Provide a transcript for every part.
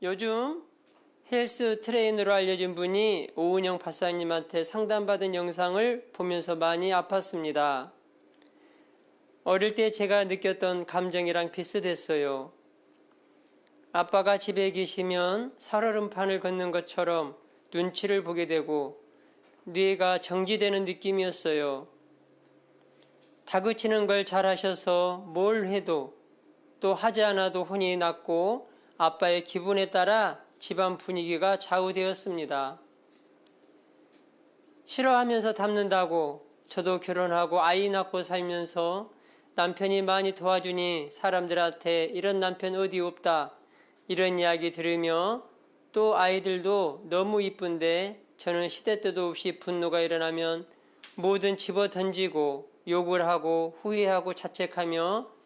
요즘 헬스 트레이너로 알려진 분이 오은영 박사님한테 상담받은 영상을 보면서 많이 아팠습니다. 어릴 때 제가 느꼈던 감정이랑 비슷했어요. 아빠가 집에 계시면 살얼음판을 걷는 것처럼 눈치를 보게 되고 뇌가 정지되는 느낌이었어요. 다그치는 걸 잘하셔서 뭘 해도 또 하지 않아도 혼이 났고 아빠의 기분에 따라 집안 분위기가 좌우되었습니다. 싫어하면서 닮는다고 저도 결혼하고 아이 낳고 살면서 남편이 많이 도와주니 사람들한테 이런 남편 어디 없다 이런 이야기 들으며 또 아이들도 너무 이쁜데 저는 시대 때도 없이 분노가 일어나면 뭐든 집어 던지고 욕을 하고 후회하고 자책하며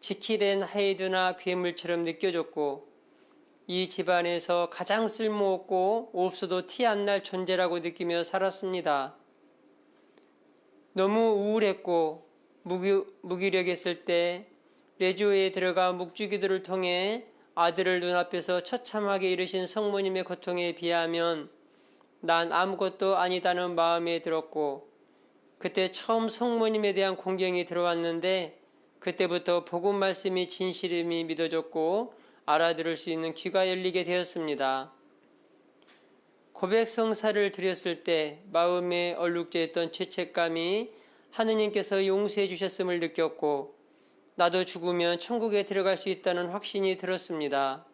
지키된 하이드나 괴물처럼 느껴졌고 이 집안에서 가장 쓸모없고 없어도 티 안 날 존재라고 느끼며 살았습니다. 너무 우울했고 무기력했을 때 레조에 들어가 묵주기도를 통해 아들을 눈앞에서 처참하게 잃으신 성모님의 고통에 비하면 난 아무것도 아니다는 마음에 들었고 그때 처음 성모님에 대한 공경이 들어왔는데 그때부터 복음 말씀이 진실임이 믿어졌고 알아들을 수 있는 귀가 열리게 되었습니다. 고백 성사를 드렸을 때 마음에 얼룩져있던 죄책감이 하느님께서 용서해 주셨음을 느꼈고 나도 죽으면 천국에 들어갈 수 있다는 확신이 들었습니다.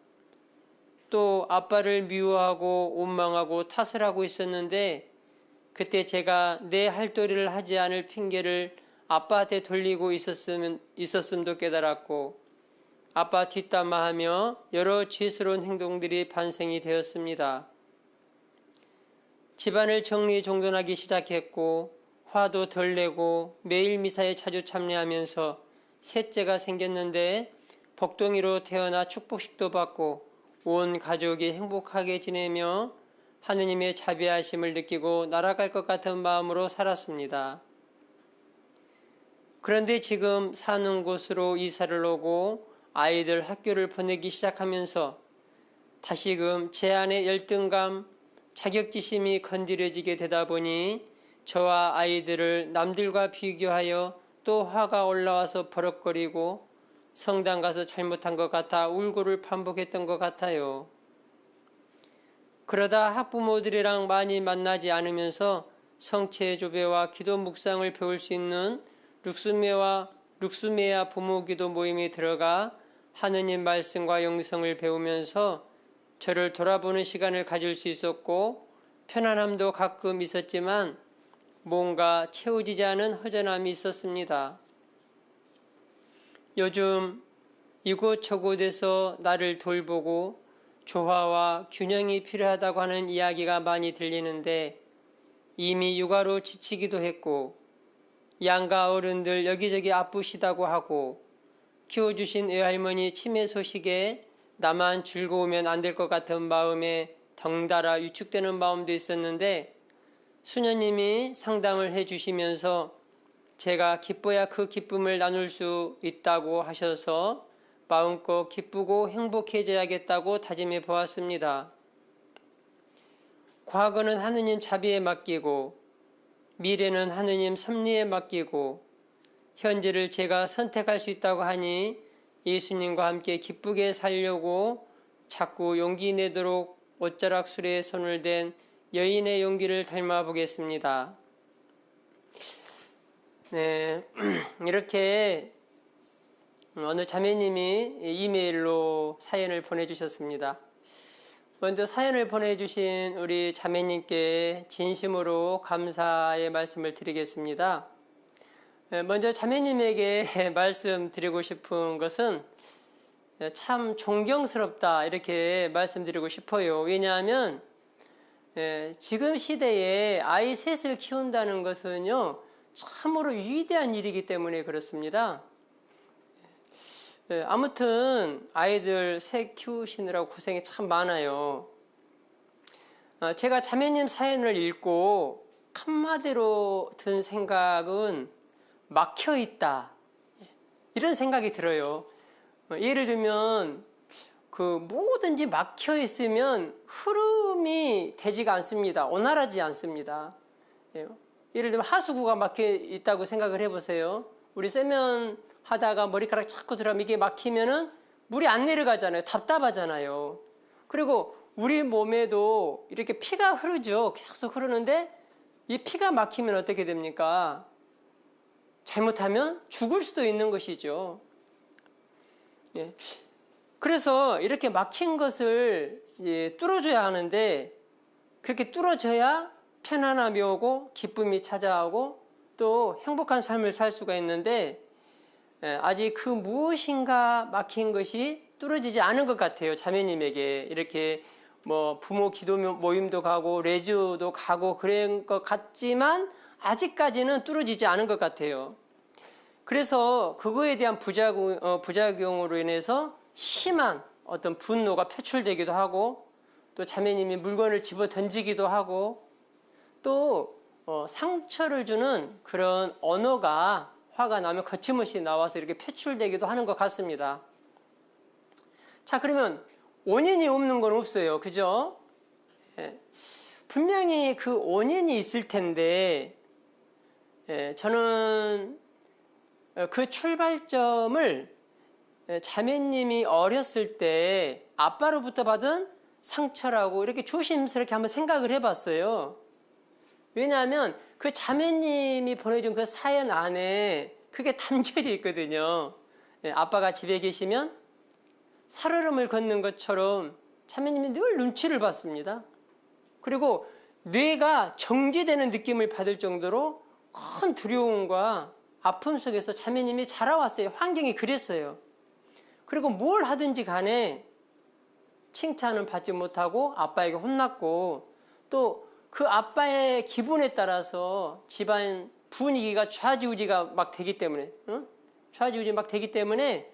또 아빠를 미워하고 원망하고 탓을 하고 있었는데 그때 제가 내 할 도리를 하지 않을 핑계를 아빠한테 돌리고 있었음도 깨달았고 아빠 뒷담화하며 여러 죄스러운 행동들이 반생이 되었습니다. 집안을 정리정돈하기 시작했고 화도 덜 내고 매일 미사에 자주 참여하면서 셋째가 생겼는데 복덩이로 태어나 축복식도 받고 온 가족이 행복하게 지내며 하느님의 자비하심을 느끼고 날아갈 것 같은 마음으로 살았습니다. 그런데 지금 사는 곳으로 이사를 오고 아이들 학교를 보내기 시작하면서 다시금 제 안의 열등감, 자격지심이 건드려지게 되다 보니 저와 아이들을 남들과 비교하여 또 화가 올라와서 버럭거리고 성당 가서 잘못한 것 같아 울고를 반복했던 것 같아요. 그러다 학부모들이랑 많이 만나지 않으면서 성체 조배와 기도 묵상을 배울 수 있는 룩스메아 부모기도 모임에 들어가 하느님 말씀과 영성을 배우면서 저를 돌아보는 시간을 가질 수 있었고 편안함도 가끔 있었지만 뭔가 채워지지 않은 허전함이 있었습니다. 요즘 이곳저곳에서 나를 돌보고 조화와 균형이 필요하다고 하는 이야기가 많이 들리는데 이미 육아로 지치기도 했고 양가 어른들 여기저기 아프시다고 하고 키워주신 외할머니 치매 소식에 나만 즐거우면 안 될 것 같은 마음에 덩달아 위축되는 마음도 있었는데 수녀님이 상담을 해주시면서 제가 기뻐야 그 기쁨을 나눌 수 있다고 하셔서 마음껏 기쁘고 행복해져야겠다고 다짐해 보았습니다. 과거는 하느님 자비에 맡기고 미래는 하느님 섭리에 맡기고 현재를 제가 선택할 수 있다고 하니 예수님과 함께 기쁘게 살려고 자꾸 용기 내도록 옷자락 수레에 손을 댄 여인의 용기를 닮아 보겠습니다. 네, 이렇게 어느 자매님이 이메일로 사연을 보내주셨습니다. 먼저 사연을 보내주신 우리 자매님께 진심으로 감사의 말씀을 드리겠습니다. 먼저 자매님에게 말씀드리고 싶은 것은 참 존경스럽다 이렇게 말씀드리고 싶어요. 왜냐하면 지금 시대에 아이 셋을 키운다는 것은요 참으로 위대한 일이기 때문에 그렇습니다. 아무튼 아이들 셋 키우시느라고 고생이 참 많아요. 제가 자매님 사연을 읽고 한마디로 든 생각은 막혀있다 이런 생각이 들어요. 예를 들면 뭐든지 막혀 있으면 흐름이 되지가 않습니다. 원활하지 않습니다. 예. 예를 들면 하수구가 막혀 있다고 생각을 해보세요. 우리 세면 하다가 머리카락 자꾸 들어가면 이게 막히면은 물이 안 내려가잖아요. 답답하잖아요. 그리고 우리 몸에도 이렇게 피가 흐르죠. 계속 흐르는데 이 피가 막히면 어떻게 됩니까? 잘못하면 죽을 수도 있는 것이죠. 예. 그래서 이렇게 막힌 것을 뚫어줘야 하는데, 그렇게 뚫어져야 편안함이 오고 기쁨이 찾아오고 또 행복한 삶을 살 수가 있는데, 아직 그 무엇인가 막힌 것이 뚫어지지 않은 것 같아요. 자매님에게 이렇게 부모 기도 모임도 가고 레주도 가고 그런 것 같지만 아직까지는 뚫어지지 않은 것 같아요. 그래서 그거에 대한 부작용으로 인해서 심한 어떤 분노가 표출되기도 하고, 또 자매님이 물건을 집어 던지기도 하고, 또 상처를 주는 그런 언어가 화가 나면 거침없이 나와서 이렇게 표출되기도 하는 것 같습니다. 자, 그러면 원인이 없는 건 없어요. 그죠? 예. 분명히 그 원인이 있을 텐데, 저는 그 출발점을 자매님이 어렸을 때 아빠로부터 받은 상처라고 이렇게 조심스럽게 한번 생각을 해봤어요. 왜냐하면 그 자매님이 보내준 그 사연 안에 그게 담겨져 있거든요. 아빠가 집에 계시면 살얼음을 걷는 것처럼 자매님이 늘 눈치를 봤습니다. 그리고 뇌가 정지되는 느낌을 받을 정도로 큰 두려움과 아픔 속에서 자매님이 자라왔어요. 환경이 그랬어요. 그리고 뭘 하든지 간에 칭찬은 받지 못하고 아빠에게 혼났고, 또 그 아빠의 기분에 따라서 집안 분위기가 좌지우지가 막 되기 때문에, 좌지우지 막 되기 때문에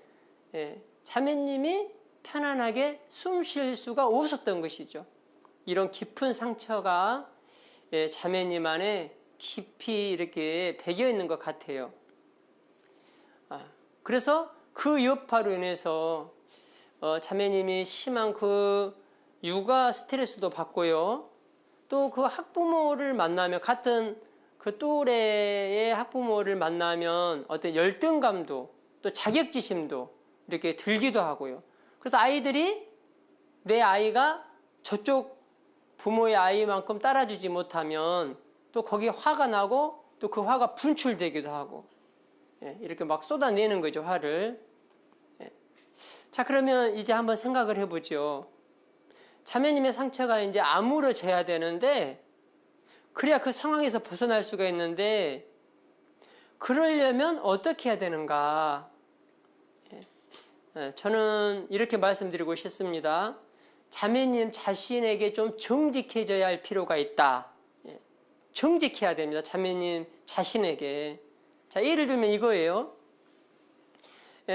자매님이 편안하게 숨 쉴 수가 없었던 것이죠. 이런 깊은 상처가 자매님 안에 깊이 이렇게 배겨 있는 것 같아요. 그래서 그 여파로 인해서 자매님이 심한 그 육아 스트레스도 받고요. 또 그 학부모를 만나면, 같은 그 또래의 학부모를 만나면 어떤 열등감도 또 자격지심도 이렇게 들기도 하고요. 그래서 아이들이 내 아이가 저쪽 부모의 아이만큼 따라주지 못하면 또 거기에 화가 나고 또 그 화가 분출되기도 하고, 이렇게 막 쏟아내는 거죠, 화를. 자, 그러면 이제 한번 생각을 해보죠. 자매님의 상처가 이제 아물어져야 되는데, 그래야 그 상황에서 벗어날 수가 있는데, 그러려면 어떻게 해야 되는가? 저는 이렇게 말씀드리고 싶습니다. 자매님 자신에게 좀 정직해져야 할 필요가 있다. 정직해야 됩니다. 자매님 자신에게. 자, 예를 들면 이거예요.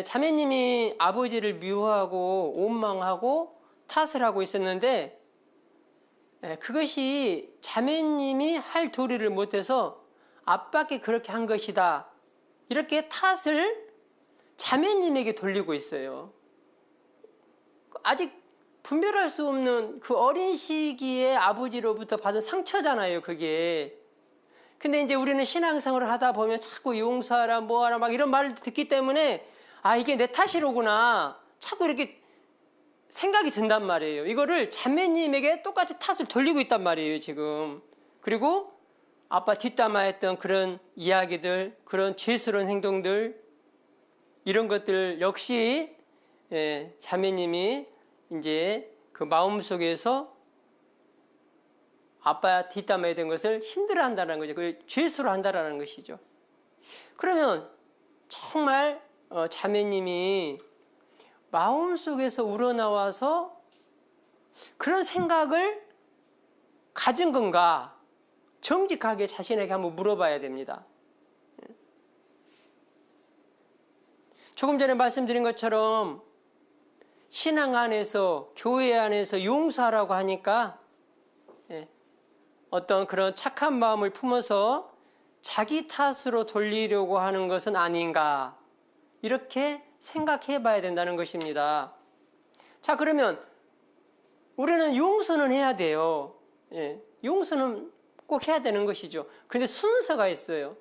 자매님이 아버지를 미워하고 원망하고 탓을 하고 있었는데, 그것이 자매님이 할 도리를 못해서 아빠께 그렇게 한 것이다, 이렇게 탓을 자매님에게 돌리고 있어요. 아직 분별할 수 없는 그 어린 시기에 아버지로부터 받은 상처잖아요, 그게. 근데 이제 우리는 신앙생활을 하다 보면 자꾸 용서하라 뭐하라 막 이런 말을 듣기 때문에, 이게 내 탓이로구나, 자꾸 이렇게 생각이 든단 말이에요. 이거를 자매님에게 똑같이 탓을 돌리고 있단 말이에요, 지금. 그리고 아빠 뒷담화했던 그런 이야기들, 그런 죄스러운 행동들, 이런 것들 역시 자매님이 이제 그 마음속에서 아빠 뒷담화에 된 것을 힘들어한다는 거죠. 그걸 죄스러워한다는 것이죠. 그러면 정말 자매님이 마음속에서 우러나와서 그런 생각을 가진 건가? 정직하게 자신에게 한번 물어봐야 됩니다. 조금 전에 말씀드린 것처럼 신앙 안에서, 교회 안에서 용서하라고 하니까 어떤 그런 착한 마음을 품어서 자기 탓으로 돌리려고 하는 것은 아닌가, 이렇게 생각해 봐야 된다는 것입니다. 자, 그러면 우리는 용서는 해야 돼요. 예, 용서는 꼭 해야 되는 것이죠. 근데 순서가 있어요.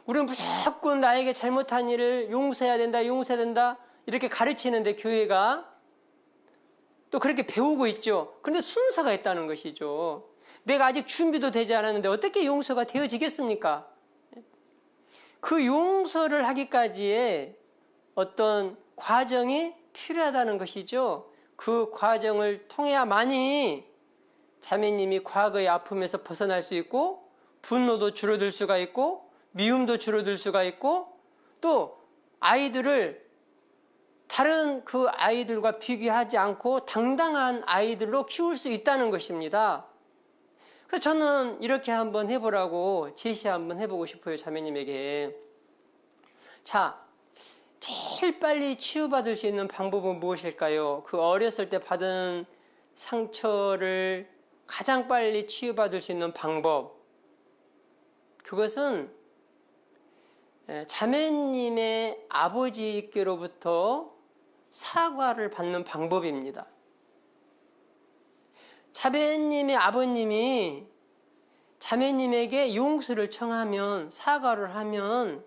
우리는 무조건 나에게 잘못한 일을 용서해야 된다, 용서해야 된다 이렇게 가르치는데 교회가 또 그렇게 배우고 있죠. 그런데 순서가 있다는 것이죠. 내가 아직 준비도 되지 않았는데 어떻게 용서가 되어지겠습니까? 그 용서를 하기까지의 어떤 과정이 필요하다는 것이죠. 그 과정을 통해야만이 자매님이 과거의 아픔에서 벗어날 수 있고 분노도 줄어들 수가 있고 미움도 줄어들 수가 있고 또 아이들을 다른 그 아이들과 비교하지 않고 당당한 아이들로 키울 수 있다는 것입니다. 그래서 저는 이렇게 한번 해보라고 제시 한번 해보고 싶어요. 자매님에게. 자, 제일 빨리 치유받을 수 있는 방법은 무엇일까요? 그 어렸을 때 받은 상처를 가장 빨리 치유받을 수 있는 방법, 그것은 자매님의 아버지께로부터 사과를 받는 방법입니다. 자매님의 아버님이 자매님에게 용서를 청하면, 사과를 하면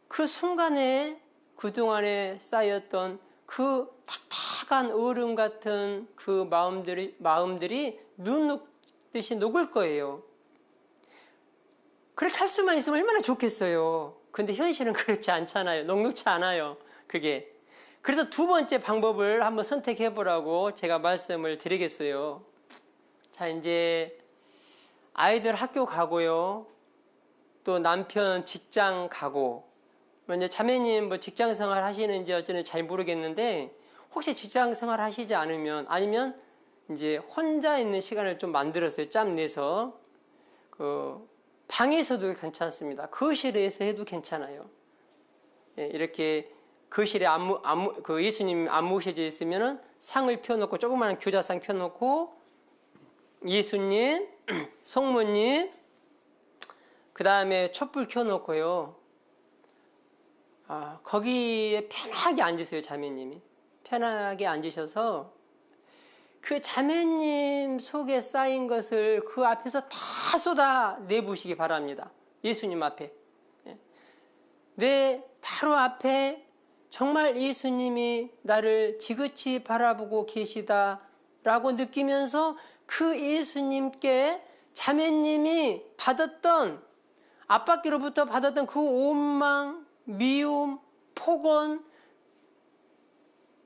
그 순간에 그동안에 쌓였던 그 탁탁한 얼음 같은 그 마음들이 눈 녹듯이 녹을 거예요. 그렇게 할 수만 있으면 얼마나 좋겠어요. 근데 현실은 그렇지 않잖아요. 녹록지 않아요. 그게. 그래서 두 번째 방법을 한번 선택해 보라고 제가 말씀을 드리겠어요. 자, 이제 아이들 학교 가고요. 또 남편 직장 가고. 이제 자매님 뭐 직장 생활 하시는지 어쩌는지 잘 모르겠는데 혹시 직장 생활 하시지 않으면 아니면 이제 혼자 있는 시간을 좀 만들었어요. 짬 내서. 방에서도 괜찮습니다. 거실에서 해도 괜찮아요. 예, 이렇게 거실에 그 예수님 안 모셔져 있으면은 상을 펴놓고 조그마한 교자상 펴놓고 예수님, 성모님, 그 다음에 촛불 켜놓고요. 거기에 편하게 앉으세요, 자매님이. 편하게 앉으셔서 그 자매님 속에 쌓인 것을 그 앞에서 다 쏟아 내보시기 바랍니다. 예수님 앞에. 내 바로 앞에 정말 예수님이 나를 지그치 바라보고 계시다라고 느끼면서 그 예수님께 자매님이 받았던, 아빠께로부터 받았던 그 원망, 미움, 폭언,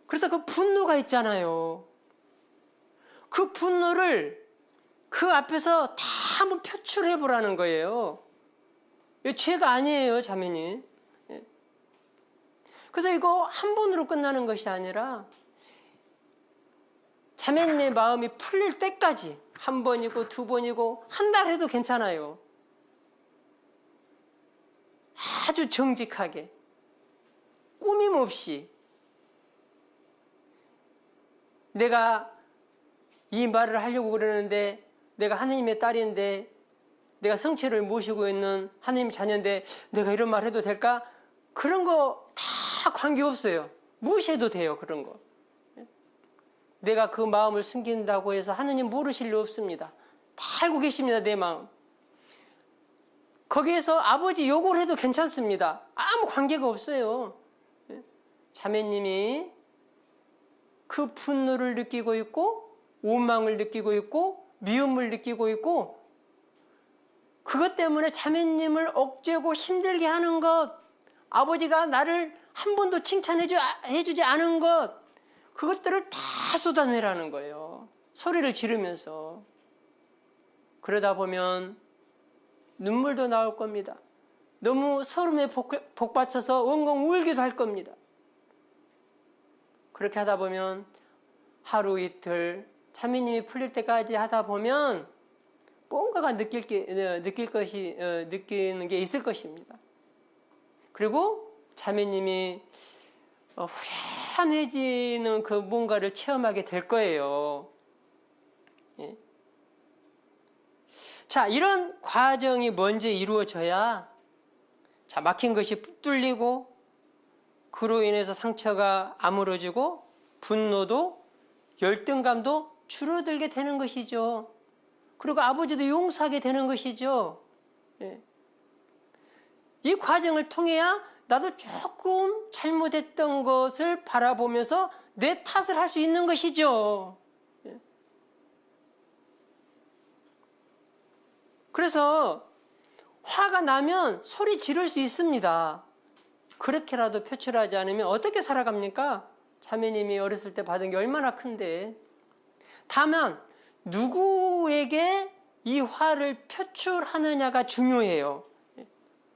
그래서 그 분노가 있잖아요. 그 분노를 그 앞에서 다 한번 표출해 보라는 거예요. 죄가 아니에요, 자매님. 그래서 이거 한 번으로 끝나는 것이 아니라 자매님의 마음이 풀릴 때까지 한 번이고 두 번이고 한 달 해도 괜찮아요. 아주 정직하게 꾸밈 없이 내가 이 말을 하려고 그러는데 내가 하느님의 딸인데 내가 성체를 모시고 있는 하느님 자녀인데 내가 이런 말 해도 될까? 그런 거 다 관계없어요. 무시해도 돼요. 그런 거. 내가 그 마음을 숨긴다고 해서 하느님 모르실 리 없습니다. 다 알고 계십니다. 내 마음. 거기에서 아버지 욕을 해도 괜찮습니다. 아무 관계가 없어요. 자매님이 그 분노를 느끼고 있고 원망을 느끼고 있고 미움을 느끼고 있고 그것 때문에 자매님을 억제고 힘들게 하는 것, 아버지가 나를 한 번도 칭찬해주지 않은 것, 그것들을 다 쏟아내라는 거예요. 소리를 지르면서. 그러다 보면 눈물도 나올 겁니다. 너무 서름에 복받쳐서 엉엉 울기도 할 겁니다. 그렇게 하다 보면 하루 이틀 자매님이 풀릴 때까지 하다 보면 뭔가가 느끼는 게 있을 것입니다. 그리고 자매님이 후련해지는 그 뭔가를 체험하게 될 거예요. 예. 자, 이런 과정이 먼저 이루어져야 자, 막힌 것이 뚫리고 그로 인해서 상처가 아물어지고 분노도 열등감도 줄어들게 되는 것이죠. 그리고 아버지도 용서하게 되는 것이죠. 예. 이 과정을 통해야 나도 조금 잘못했던 것을 바라보면서 내 탓을 할 수 있는 것이죠. 예. 그래서 화가 나면 소리 지를 수 있습니다. 그렇게라도 표출하지 않으면 어떻게 살아갑니까? 자매님이 어렸을 때 받은 게 얼마나 큰데. 다만 누구에게 이 화를 표출하느냐가 중요해요.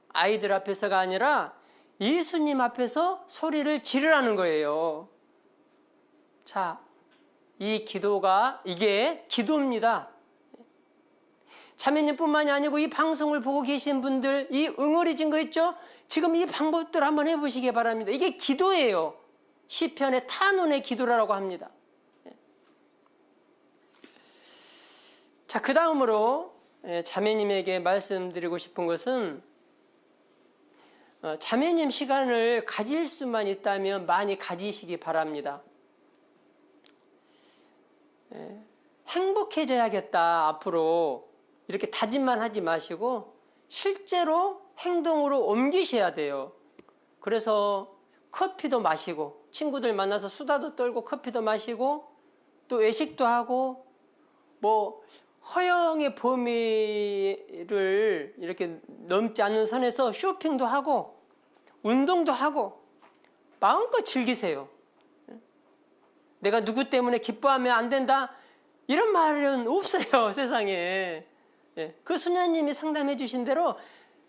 아이들 앞에서가 아니라 예수님 앞에서 소리를 지르라는 거예요. 자, 이게 기도입니다. 자매님뿐만이 아니고 이 방송을 보고 계신 분들, 이 응어리진 거 있죠? 지금 이 방법들 한번 해보시기 바랍니다. 이게 기도예요. 시편의 탄원의 기도라고 합니다. 자, 그 다음으로 자매님에게 말씀드리고 싶은 것은, 자매님 시간을 가질 수만 있다면 많이 가지시기 바랍니다. 행복해져야겠다 앞으로 이렇게 다짐만 하지 마시고 실제로 행동으로 옮기셔야 돼요. 그래서 커피도 마시고 친구들 만나서 수다도 떨고 커피도 마시고 또 외식도 하고 뭐 허영의 범위를 이렇게 넘지 않는 선에서 쇼핑도 하고 운동도 하고 마음껏 즐기세요. 내가 누구 때문에 기뻐하면 안 된다 이런 말은 없어요. 세상에. 그 수녀님이 상담해 주신 대로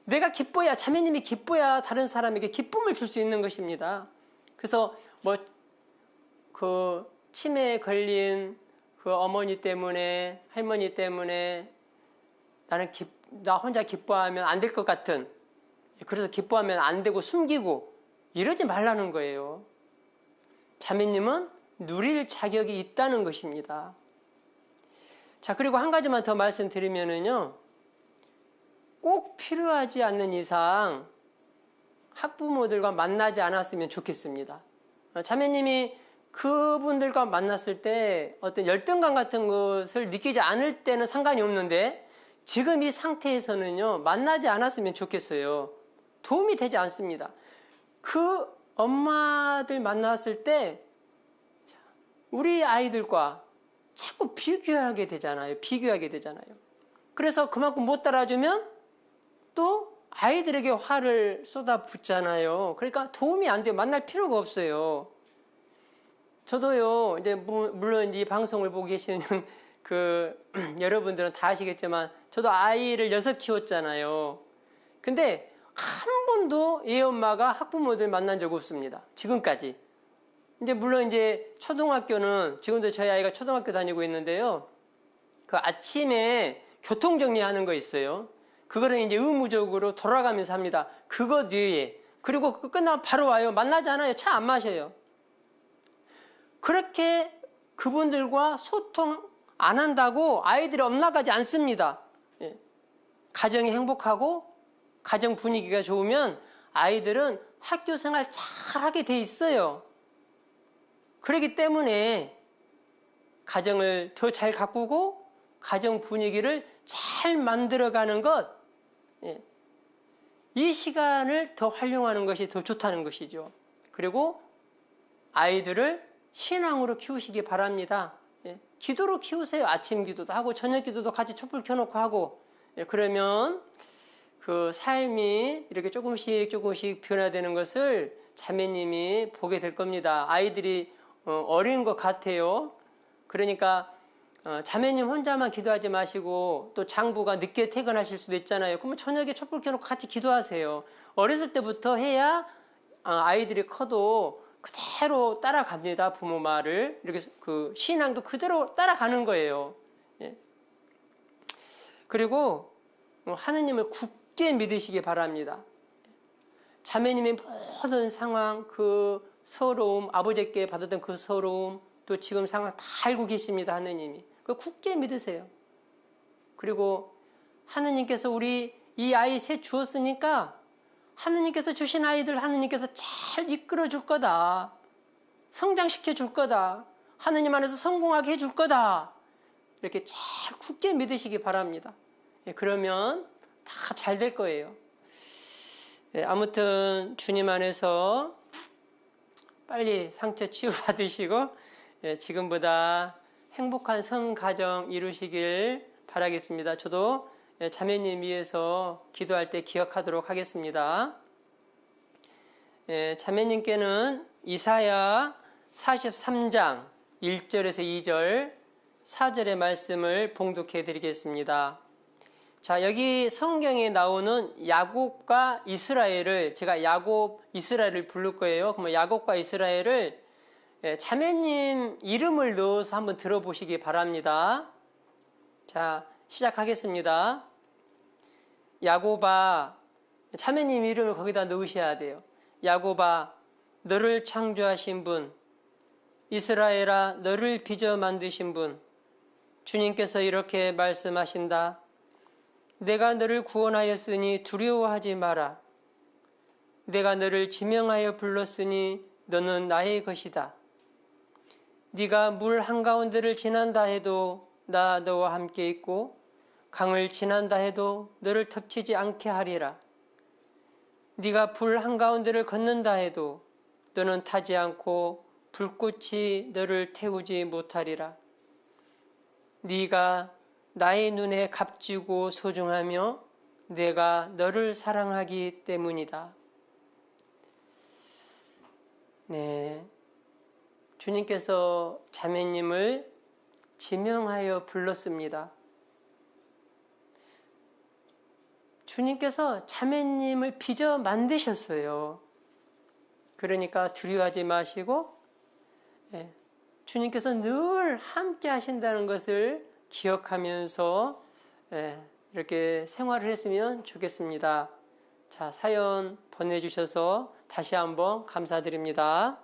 내가 기뻐야, 자매님이 기뻐야 다른 사람에게 기쁨을 줄 수 있는 것입니다. 그래서 뭐 그 치매에 걸린 그 어머니 때문에, 할머니 때문에 나 혼자 기뻐하면 안 될 것 같은, 그래서 기뻐하면 안 되고 숨기고 이러지 말라는 거예요. 자매님은 누릴 자격이 있다는 것입니다. 자, 그리고 한 가지만 더 말씀드리면은요, 꼭 필요하지 않는 이상 학부모들과 만나지 않았으면 좋겠습니다. 자매님이 그분들과 만났을 때 어떤 열등감 같은 것을 느끼지 않을 때는 상관이 없는데 지금 이 상태에서는요, 만나지 않았으면 좋겠어요. 도움이 되지 않습니다. 그 엄마들 만났을 때 우리 아이들과 자꾸 비교하게 되잖아요. 그래서 그만큼 못 따라주면 또 아이들에게 화를 쏟아붓잖아요. 그러니까 도움이 안 돼요. 만날 필요가 없어요. 저도요, 이제 물론 이 방송을 보고 계시는 그 여러분들은 다 아시겠지만 저도 아이를 6 키웠잖아요. 근데 한 번도 얘 엄마가 학부모들 만난 적 없습니다. 지금까지. 이제 물론 이제 초등학교는 지금도 저희 아이가 초등학교 다니고 있는데요. 그 아침에 교통 정리하는 거 있어요. 그거를 이제 의무적으로 돌아가면서 합니다. 그것 외에. 그리고 그거 끝나면 바로 와요. 만나지 않아요. 차 안 마셔요. 그렇게 그분들과 소통 안 한다고 아이들이 엇나가지 않습니다. 가정이 행복하고 가정 분위기가 좋으면 아이들은 학교 생활 잘하게 돼 있어요. 그렇기 때문에 가정을 더 잘 가꾸고 가정 분위기를 잘 만들어가는 것, 이 시간을 더 활용하는 것이 더 좋다는 것이죠. 그리고 아이들을 신앙으로 키우시기 바랍니다. 기도로 키우세요. 아침 기도도 하고 저녁 기도도 같이 촛불 켜놓고 하고, 그러면 그 삶이 이렇게 조금씩 변화되는 것을 자매님이 보게 될 겁니다. 아이들이 어린 것 같아요. 그러니까 자매님 혼자만 기도하지 마시고 또 장부가 늦게 퇴근하실 수도 있잖아요. 그러면 저녁에 촛불 켜놓고 같이 기도하세요. 어렸을 때부터 해야 아이들이 커도 그대로 따라갑니다. 부모 말을. 이렇게 그 신앙도 그대로 따라가는 거예요. 그리고 하느님을 굳게 믿으시기 바랍니다. 자매님의 모든 상황, 그 서러움, 아버지께 받았던 그 서러움, 또 지금 상황 다 알고 계십니다. 하느님이. 그 굳게 믿으세요. 그리고 하느님께서 우리 이 아이 셋 주었으니까 하느님께서 주신 아이들 하느님께서 잘 이끌어 줄 거다. 성장시켜 줄 거다. 하느님 안에서 성공하게 해줄 거다. 이렇게 잘 굳게 믿으시기 바랍니다. 그러면 다 잘 될 거예요. 아무튼 주님 안에서 빨리 상처 치유받으시고 지금보다 행복한 성가정 이루시길 바라겠습니다. 저도 자매님 위해서 기도할 때 기억하도록 하겠습니다. 자매님께는 이사야 43장 1절에서 2절 4절의 말씀을 봉독해 드리겠습니다. 자, 여기 성경에 나오는 야곱과 이스라엘을, 제가 야곱, 이스라엘을 부를 거예요. 그러면 야곱과 이스라엘을 자매님 이름을 넣어서 한번 들어보시기 바랍니다. 자, 시작하겠습니다. 야곱아, 자매님 이름을 거기다 넣으셔야 돼요. 야곱아, 너를 창조하신 분, 이스라엘아, 너를 빚어 만드신 분, 주님께서 이렇게 말씀하신다. 내가 너를 구원하였으니 두려워하지 마라. 내가 너를 지명하여 불렀으니 너는 나의 것이다. 네가 물 한가운데를 지난다 해도 나 너와 함께 있고 강을 지난다 해도 너를 덮치지 않게 하리라. 네가 불 한가운데를 걷는다 해도 너는 타지 않고 불꽃이 너를 태우지 못하리라. 네가 나의 눈에 값지고 소중하며 내가 너를 사랑하기 때문이다. 네, 주님께서 자매님을 지명하여 불렀습니다. 주님께서 자매님을 빚어 만드셨어요. 그러니까 두려워하지 마시고 주님께서 늘 함께 하신다는 것을 기억하면서 이렇게 생활을 했으면 좋겠습니다. 자, 사연 보내주셔서 다시 한번 감사드립니다.